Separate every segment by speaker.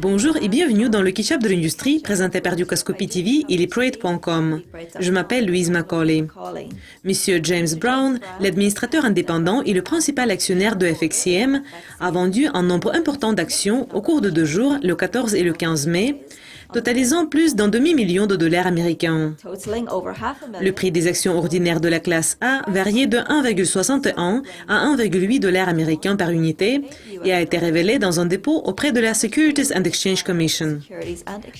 Speaker 1: Bonjour et bienvenue dans le Ketchup de l'industrie présenté par Ducascopy TV et LePrate.com. Je m'appelle Louise Macaulay. Monsieur James Brown, l'administrateur indépendant et le principal actionnaire de FXCM, a vendu un nombre important d'actions au cours de 2 jours, le 14 et le 15 mai, totalisant plus d'un demi-million de dollars américains. Le prix des actions ordinaires de la classe A variait de 1,61 à 1,8 dollars américains par unité et a été révélé dans un dépôt auprès de la Securities and Exchange Commission.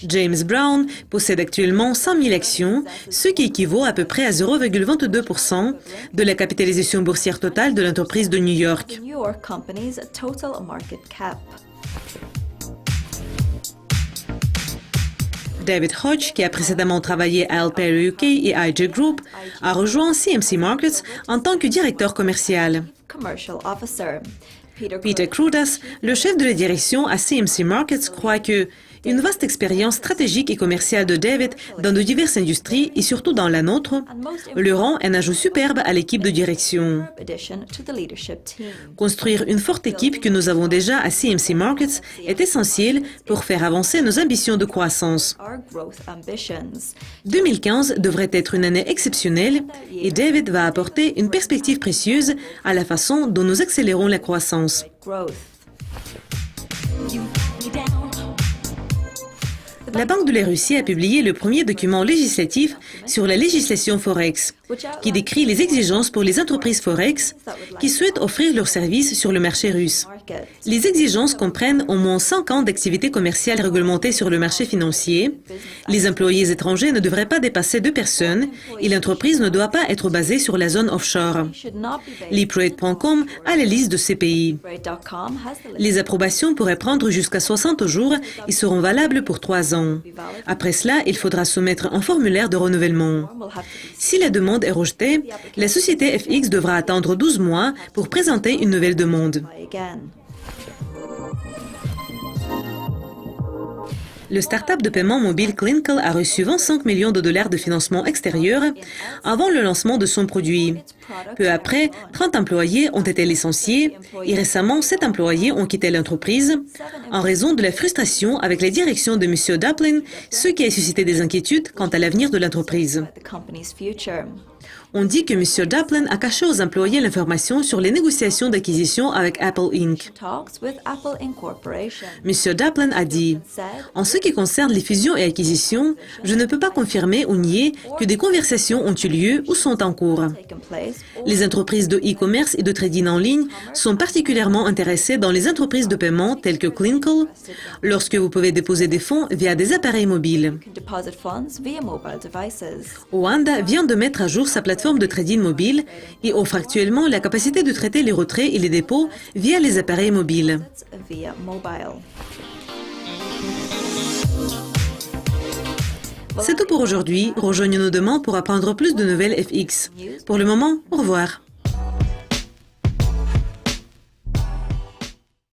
Speaker 1: James Brown possède actuellement 100 000 actions, ce qui équivaut à peu près à 0,22% de la capitalisation boursière totale de l'entreprise de New York. David Hodge, qui a précédemment travaillé à Alperi UK et IG Group, a rejoint CMC Markets en tant que directeur commercial. Peter Krudas, le chef de la direction à CMC Markets, croit que une vaste expérience stratégique et commerciale de David dans de diverses industries et surtout dans la nôtre le rend un ajout superbe à l'équipe de direction. Construire une forte équipe que nous avons déjà à CMC Markets est essentiel pour faire avancer nos ambitions de croissance. 2015 devrait être une année exceptionnelle et David va apporter une perspective précieuse à la façon dont nous accélérons la croissance. La Banque de la Russie a publié le premier document législatif sur la législation Forex, qui décrit les exigences pour les entreprises Forex qui souhaitent offrir leurs services sur le marché russe. Les exigences comprennent au moins 5 ans d'activité commerciale réglementée sur le marché financier, les employés étrangers ne devraient pas dépasser 2 personnes et l'entreprise ne doit pas être basée sur la zone offshore. LePrate.com a la liste de ces pays. Les approbations pourraient prendre jusqu'à 60 jours et seront valables pour 3 ans. Après cela, il faudra soumettre un formulaire de renouvellement. Si la demande est rejetée, la société FX devra attendre 12 mois pour présenter une nouvelle demande. Le start-up de paiement mobile Clinkle a reçu 25 millions de dollars de financement extérieur avant le lancement de son produit. Peu après, 30 employés ont été licenciés et récemment, 7 employés ont quitté l'entreprise en raison de la frustration avec la direction de M. Duplin, ce qui a suscité des inquiétudes quant à l'avenir de l'entreprise. On dit que M. Duplin a caché aux employés l'information sur les négociations d'acquisition avec Apple Inc. M. Duplin a dit « En ce qui concerne les fusions et acquisitions, je ne peux pas confirmer ou nier que des conversations ont eu lieu ou sont en cours. Les entreprises de e-commerce et de trading en ligne sont particulièrement intéressées dans les entreprises de paiement telles que Clinkle, lorsque vous pouvez déposer des fonds via des appareils mobiles. Oanda vient de mettre à jour sa plateforme de trading mobile et offre actuellement la capacité de traiter les retraits et les dépôts via les appareils mobiles. C'est tout pour aujourd'hui. Rejoignez-nous demain pour apprendre plus de nouvelles FX. Pour le moment, au revoir.